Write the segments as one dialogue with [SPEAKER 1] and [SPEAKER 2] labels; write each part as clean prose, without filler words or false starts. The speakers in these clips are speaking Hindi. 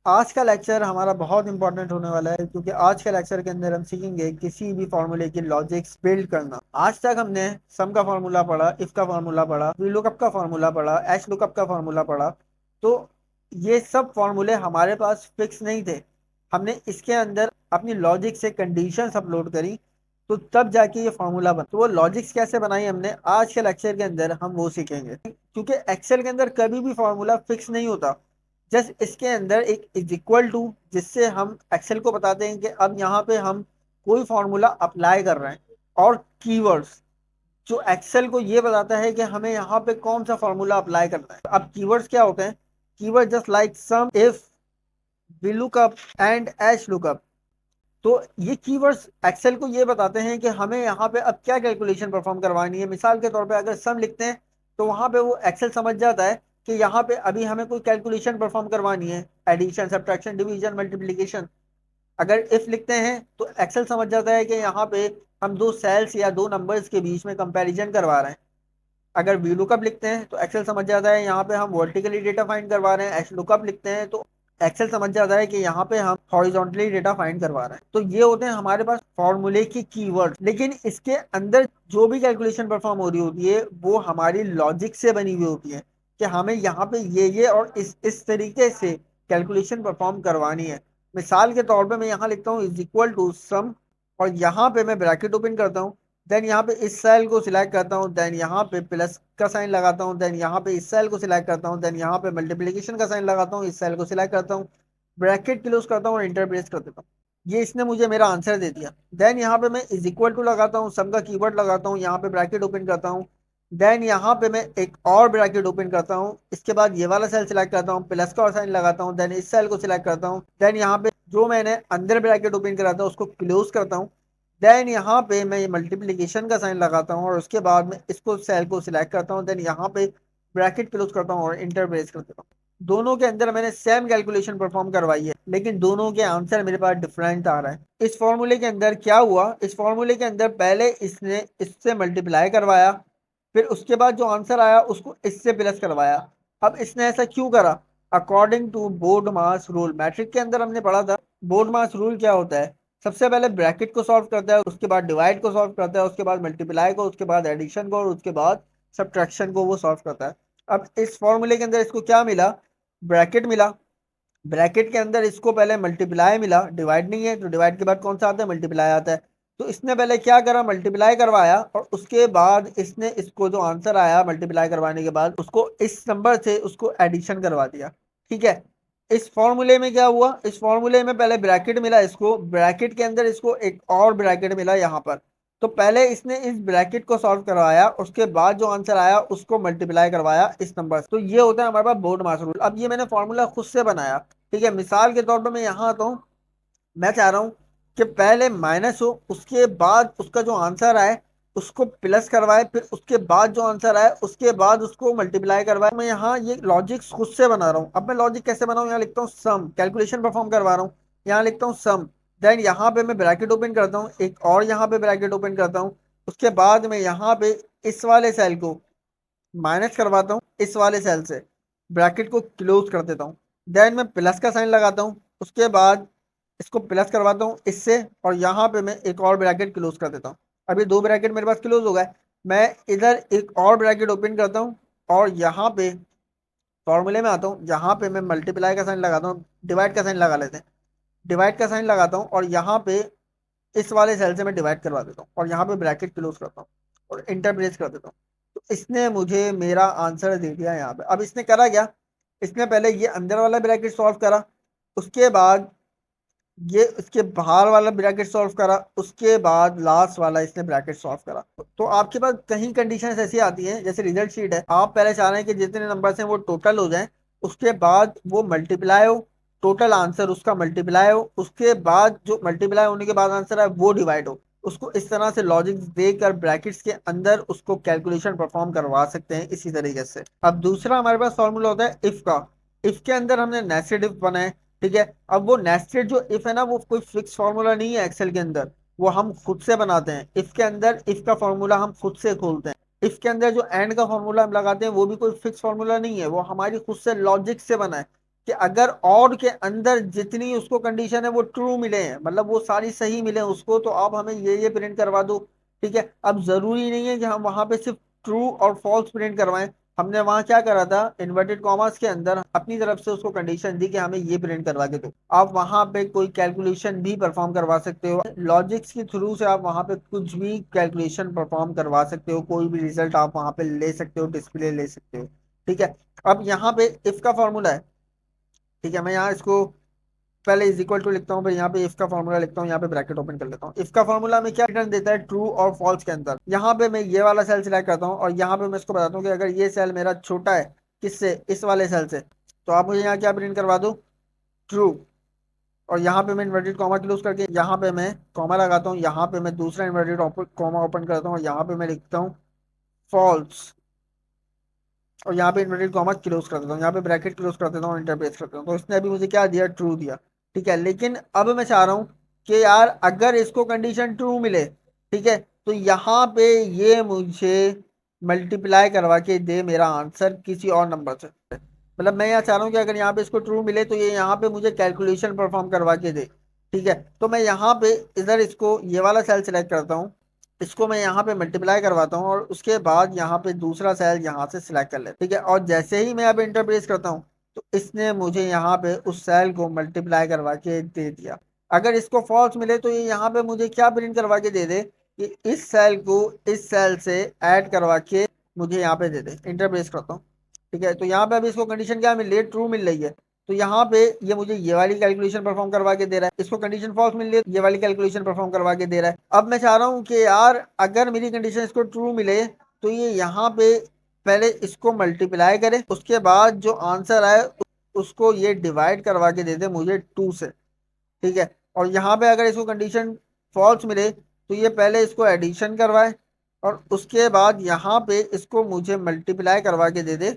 [SPEAKER 1] आज का लेक्चर हमारा बहुत इंपॉर्टेंट होने वाला है, क्योंकि आज के लेक्चर के अंदर हम सीखेंगे किसी भी फॉर्मूले की लॉजिक्स बिल्ड करना। आज तक हमने सम का फॉर्मूला पढ़ा, इफ का फॉर्मूला पढ़ा, वीलुकअप का फॉर्मूला पढ़ा, एच लुकअप का फॉर्मूला पढ़ा। तो ये सब फॉर्मूले हमारे पास फिक्स नहीं थे। हमने इसके अंदर अपनी लॉजिक से कंडीशंस अपलोड करी, तो तब जाके ये फॉर्मूला बना। तो वो लॉजिक्स कैसे बनाई हमने, आज के लेक्चर के अंदर हम वो सीखेंगे। क्योंकि एक्सेल के अंदर कभी भी फॉर्मूला फिक्स नहीं होता। जस्ट इसके अंदर एक इज इक्वल टू, जिससे हम एक्सेल को बताते हैं कि अब यहाँ पे हम कोई फॉर्मूला अप्लाई कर रहे हैं। और कीवर्ड्स जो एक्सेल को ये बताता है कि हमें यहाँ पे कौन सा फॉर्मूला अप्लाई करना है। अब कीवर्ड्स क्या होते हैं? Keyword just like some, if, we lookup and H lookup. तो ये कीवर्ड्स एक्सेल को ये बताते हैं कि हमें यहाँ पे अब क्या कैलकुलेशन परफॉर्म करवानी है। मिसाल के तौर पे अगर सम लिखते हैं तो वहां पे वो एक्सेल समझ जाता है कि यहाँ पे अभी हमें कोई कैलकुलेशन परफॉर्म करवानी है, एडिशन, सब्ट्रैक्शन, डिवीजन, मल्टीप्लिकेशन। अगर इफ लिखते हैं तो एक्सेल समझ जाता है कि यहाँ पे हम दो सेल्स या दो नंबर्स के बीच में कंपैरिजन करवा रहे हैं। अगर वी लुकअप लिखते हैं तो एक्सेल समझ जाता है यहाँ पे हम वर्टिकली डेटा फाइंड करवा रहे हैं। एच लुकअप लिखते हैं तो एक्सेल समझ जाता है कि यहाँ पे हम हॉरिजॉन्टली डेटा फाइंड करवा रहे हैं। तो ये होते हैं हमारे पास फॉर्मूले की कीवर्ड। लेकिन इसके अंदर जो भी कैलकुलेशन परफॉर्म हो रही होती है वो हमारी लॉजिक से बनी हुई होती है कि हमें यहाँ पे ये और इस तरीके से कैलकुलेशन परफॉर्म करवानी है। मिसाल के तौर पे मैं यहाँ लिखता हूँ इज इक्वल टू सम, और यहाँ पे मैं ब्रैकेट ओपन करता हूँ। देन यहाँ पे इस सेल को सिलेक्ट करता हूँ, देन यहाँ पे प्लस का साइन लगाता हूँ, देन यहाँ पे इस सेल को सिलेक्ट करता हूँ, देन यहाँ पे मल्टीप्लिकेशन का साइन लगाता हूँ, इस सेल को सिलेक्ट करता हूँ, ब्रैकेट क्लोज करता हूँ और इंटर प्रेस कर देता हूँ। ये इसने मुझे मेरा आंसर दे दिया। देन यहाँ पे मैं इज इक्वल टू लगाता हूँ, सम का कीवर्ड लगाता हूँ, यहाँ पे ब्रैकेट ओपन करता हूँ। देन यहाँ पे मैं एक और ब्रैकेट ओपन करता हूँ, इसके बाद ये वाला सेल सिलेक्ट करता हूँ, प्लस का साइन लगाता हूँ, देन इस सेल को सिलेक्ट करता हूँ। देन यहाँ पे जो मैंने अंदर ब्रैकेट ओपन करा था उसको क्लोज करता हूँ। देन यहाँ पे मैं मल्टीप्लिकेशन का साइन लगाता हूँ और उसके बाद मैं इसको सेल को सिलेक्ट करता हूँ। देन यहाँ पे ब्रैकेट क्लोज करता हूँ और इंटर प्रेस कर देता हूँ। दोनों के अंदर मैंने सेम कैलकुलेशन परफॉर्म करवाई है, लेकिन दोनों के आंसर मेरे पास डिफरेंट आ रहा है। इस फॉर्मूले के अंदर क्या हुआ, इस फॉर्मूले के अंदर पहले इसने इससे मल्टीप्लाई करवाया, फिर उसके बाद जो आंसर आया उसको इससे प्लस करवाया। अब इसने ऐसा क्यों करा? According to BODMAS rule. Matrix के अंदर हमने पढ़ा था बोर्ड मास रूल क्या होता है। सबसे पहले ब्रैकेट को सॉल्व करता है, उसके बाद डिवाइड को सॉल्व करता है, उसके बाद मल्टीप्लाई को, उसके बाद एडिशन को और उसके बाद सब्ट्रैक्शन को वो सॉल्व करता है। अब इस फॉर्मूले के अंदर इसको क्या मिला? ब्रैकेट मिला। ब्रैकेट के अंदर इसको पहले मल्टीप्लाई मिला, डिवाइड नहीं है तो डिवाइड के बाद कौन सा आता है? मल्टीप्लाई आता है। तो इसने पहले क्या करा? मल्टीप्लाई करवाया और उसके बाद इसने इसको जो आंसर आया मल्टीप्लाई करवाने के बाद उसको इस नंबर से उसको एडिशन करवा दिया। ठीक है। इस फॉर्मूले में क्या हुआ? इस फॉर्मूले में पहले ब्रैकेट मिला, इसको ब्रैकेट के अंदर इसको एक और ब्रैकेट मिला यहाँ पर। तो पहले इसने इस ब्रैकेट को सॉल्व करवाया, उसके बाद जो आंसर आया उसको मल्टीप्लाई करवाया इस नंबर से। तो ये होता है हमारे पास बोर्ड मास रूल। अब ये मैंने फॉर्मूला खुद से बनाया। ठीक है। मिसाल के तौर पर मैं यहाँ आता हूँ, मैं चाह रहा हूँ कि पहले माइनस हो, उसके बाद उसका जो आंसर आए उसको प्लस करवाए, फिर उसके बाद जो आंसर आए उसके बाद उसको मल्टीप्लाई करवाए। मैं यहाँ ये लॉजिक खुद से बना रहा हूँ। अब मैं लॉजिक कैसे बनाऊँ? यहाँ लिखता हूँ सम, कैलकुलेशन परफॉर्म करवा रहा हूँ, यहाँ लिखता हूँ सम। देन यहाँ पे मैं ब्रैकेट ओपन करता हूँ, एक और यहाँ पे ब्रैकेट ओपन करता हूँ। उसके बाद मैं यहाँ पे इस वाले सेल को माइनस करवाता हूँ इस वाले सेल से, ब्रैकेट को क्लोज कर देता हूँ। देन मैं प्लस का साइन लगाता हूँ, उसके बाद इसको प्लस करवाता हूँ इससे, और यहाँ पे मैं एक और ब्रैकेट क्लोज कर देता हूँ। अभी दो ब्रैकेट मेरे पास क्लोज हो गए। मैं इधर एक और ब्रैकेट ओपन करता हूँ और यहाँ पे फॉर्मूले में आता हूँ, यहाँ पे मैं मल्टीप्लाई का साइन लगाता हूँ, डिवाइड का साइन लगा लेते हैं, डिवाइड का साइन लगाता हूँ और यहाँ पे इस वाले सेल से मैं डिवाइड करवा देता हूँ और यहाँ पे ब्रैकेट क्लोज करता हूँ और इंटर प्रेस कर देता हूँ। तो इसने मुझे मेरा आंसर दे दिया यहाँ पे। अब इसने करा क्या? इसने पहले ये अंदर वाला ब्रैकेट सॉल्व करा, उसके बाद ये इसके बाहर वाला ब्रैकेट सॉल्व करा, उसके बाद लास्ट वाला इसने ब्रैकेट सॉल्व करा। तो आपके पास कहीं कंडीशन ऐसी आती हैं, जैसे रिजल्ट शीट है, आप पहले चाह रहे हैं कि जितने नंबर हैं वो टोटल हो जाएं, उसके बाद वो मल्टीप्लाई हो, टोटल आंसर उसका मल्टीप्लाई हो, उसके बाद जो मल्टीप्लाई होने के बाद आंसर है वो डिवाइड हो। उसको इस तरह से लॉजिक देकर ब्रैकेट्स के अंदर उसको कैलकुलेशन परफॉर्म करवा सकते हैं इसी तरीके से। अब दूसरा हमारे पास फॉर्मूला होता है इफ का। इफ के अंदर हमने नेस्टेड इफ बनाए। ठीक है। अब वो नेस्टेड जो इफ है ना, वो कोई फिक्स फॉर्मूला नहीं है एक्सेल के अंदर, वो हम खुद से बनाते हैं। इफ के अंदर इफ का फॉर्मूला हम खुद से खोलते हैं। इफ के अंदर जो एंड का फॉर्मूला हम लगाते हैं वो भी कोई फिक्स फॉर्मूला नहीं है, वो हमारी खुद से लॉजिक से बना है कि अगर और के अंदर जितनी उसको कंडीशन है वो ट्रू मिले हैं, मतलब वो सारी सही मिले उसको, तो आप हमें ये प्रिंट करवा दो। ठीक है, अब जरूरी नहीं है कि हम वहां पे सिर्फ ट्रू और फॉल्स प्रिंट करवाएं। हमने वहां क्या करा था, इन्वर्टेड कॉमास के अंदर अपनी तरफ से उसको कंडीशन दी कि हमें ये प्रिंट करवा के दो। आप वहां पे कोई कैलकुलेशन भी परफॉर्म करवा सकते हो, लॉजिक्स के थ्रू से आप वहां पे कुछ भी कैलकुलेशन परफॉर्म करवा सकते हो, कोई भी रिजल्ट आप वहां पे ले सकते हो, डिस्प्ले ले सकते हो। ठीक है, अब यहाँ पे इफ का फॉर्मूला है। ठीक है, मैं यहाँ इसको पहले इज इक्वल टू लिखता हूँ, फिर यहाँ पे इफ का फॉर्मूला लिखता हूँ, यहाँ पे ब्रैकेट ओपन कर लेता हूँ। इफ का फॉर्मूला में क्या रिटर्न देता है, ट्रू और फॉल्स के अंदर। यहाँ पे मैं ये वाला सेल सिलेक्ट करता हूँ और यहाँ पे मैं इसको बताता हूँ कि अगर ये सेल मेरा छोटा है किससे, इस वाले सेल से, तो आप मुझे यहाँ क्या प्रिंट करवा दो, ट्रू। और यहाँ पे मैं इन्वर्टेड कॉमा क्लोज करके यहाँ पे मैं कॉमा लगाता हूँ, यहाँ पे मैं दूसरा इन्वर्टेड कॉमा ओपन करता हूँ और यहाँ पे मैं लिखता हूँ फॉल्स। और यहाँ पे इन्वर्टेड कॉमा क्लोज कर देता हूँ, यहाँ पे ब्रैकेट क्लोज कर देता हूँ, इंटर प्रेस करता हूँ, तो इसने अभी मुझे क्या दिया, ट्रू दिया। ठीक है, लेकिन अब मैं चाह रहा हूँ कि यार अगर इसको कंडीशन ट्रू मिले, ठीक है, तो यहाँ पे ये मुझे मल्टीप्लाई करवा के दे मेरा आंसर किसी और नंबर से। मतलब मैं यहाँ चाह रहा हूँ कि अगर यहाँ पे इसको ट्रू मिले तो ये यहाँ पे मुझे कैलकुलेशन परफॉर्म करवा के दे। ठीक है, तो मैं यहाँ पे इधर इसको ये वाला सेल सिलेक्ट करता हूँ, इसको मैं यहाँ पे मल्टीप्लाई करवाता हूँ और उसके बाद यहाँ पे दूसरा सेल यहाँ से सिलेक्ट कर लेता हूँ। ठीक है, और जैसे ही मैं अब इंटरप्रेस करता हूँ तो इसने मुझे यहाँ पे उस सेल को मल्टीप्लाई करवा के दे दिया। अगर इसको फॉल्स मिले तो ये यहाँ पे मुझे क्या प्रिंट करवा के दे दे कि इस सेल को इस सेल से ऐड करवा के मुझे यहाँ पे दे दे। इंटरप्रेस करता हूँ। ठीक है, तो यहाँ पे अभी इसको कंडीशन क्या मिल रही है, ट्रू मिल रही है। तो यहाँ पे ये मुझे ये वाली कैलकुलेशन परफॉर्म करवा के दे रहा है, इसको कंडीशन फॉल्स मिल रही है, ये वाली कैलकुलेशन परफॉर्म करवा के दे रहा है। अब मैं चाह रहा हूँ कि यार अगर मेरी कंडीशन इसको ट्रू मिले तो ये यहाँ पे पहले इसको मल्टीप्लाई करे, उसके बाद जो आंसर आए उसको ये डिवाइड करवा के दे दे मुझे टू से। ठीक है, और यहाँ पे अगर इसको कंडीशन फॉल्स मिले तो ये पहले इसको एडिशन करवाए और उसके बाद यहाँ पे इसको मुझे मल्टीप्लाई करवा के दे दे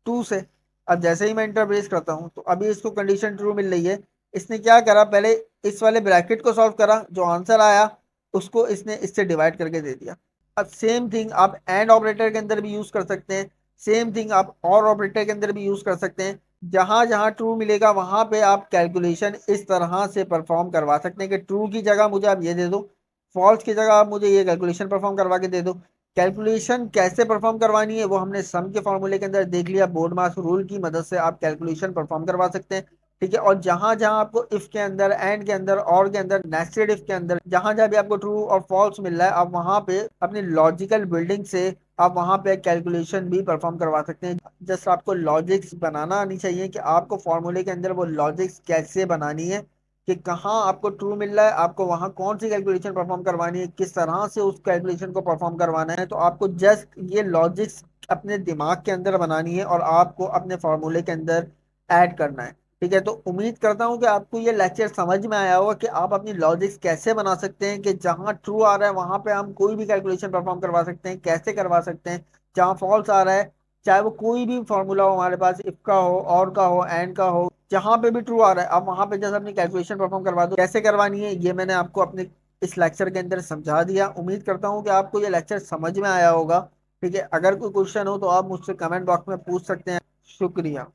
[SPEAKER 1] टू से। अब जैसे ही मैं इंटरप्रेस करता हूँ तो अभी इसको कंडीशन ट्रू मिल रही है। इसने क्या करा, पहले इस वाले ब्रैकेट को सॉल्व करा, जो आंसर आया उसको इसने इससे डिवाइड करके दे दिया। अब सेम थिंग आप एंड ऑपरेटर के अंदर भी यूज कर सकते हैं, सेम थिंग आप और ऑपरेटर के अंदर भी यूज कर सकते हैं। जहां जहां ट्रू मिलेगा वहां पे आप कैलकुलेशन इस तरह से परफॉर्म करवा सकते हैं कि ट्रू की जगह मुझे आप ये दे दो, फॉल्स की जगह आप मुझे ये कैलकुलेशन परफॉर्म करवा के दे दो। कैलकुलेशन कैसे परफॉर्म करवानी है वो हमने सम के फॉर्मूले के अंदर देख लिया, बोर्ड मास रूल की मदद से आप कैलकुलेशन परफॉर्म करवा सकते हैं। ठीक है, और जहां जहां आपको इफ के अंदर, एंड के अंदर, और के अंदर, नेस्टेड इफ के अंदर, जहां जहां भी आपको ट्रू और फॉल्स मिल रहा है आप वहां पे अपनी लॉजिकल बिल्डिंग से आप वहां पे कैलकुलेशन भी परफॉर्म करवा सकते हैं। जस्ट आपको लॉजिक्स बनाना आनी चाहिए कि आपको फॉर्मूले के अंदर वो लॉजिक्स कैसे बनानी है, कि कहाँ आपको ट्रू मिल रहा है, आपको वहां कौन सी कैलकुलेशन परफॉर्म करवानी है, किस तरह से उस कैलकुलेशन को परफॉर्म करवाना है। तो आपको जस्ट ये लॉजिक्स अपने दिमाग के अंदर बनानी है और आपको अपने फॉर्मूले के अंदर ऐड करना है। ठीक है, तो उम्मीद करता हूँ कि आपको ये लेक्चर समझ में आया होगा कि आप अपनी लॉजिक्स कैसे बना सकते हैं, कि जहाँ ट्रू आ रहा है वहां पे हम कोई भी कैलकुलेशन परफॉर्म करवा सकते हैं, कैसे करवा सकते हैं। जहाँ फॉल्स आ रहा है, चाहे वो कोई भी फॉर्मूला हो हमारे पास, इफ का हो, और का हो, एंड का हो, जहां पे भी ट्रू आ रहा है आप वहां पे जैसे अपनी कैलकुलेशन परफॉर्म करवा दो। कैसे करवानी है ये मैंने आपको अपने इस लेक्चर के अंदर समझा दिया। उम्मीद करता हूँ कि आपको ये लेक्चर समझ में आया होगा। ठीक है, अगर कोई क्वेश्चन हो तो आप मुझसे कमेंट बॉक्स में पूछ सकते हैं। शुक्रिया।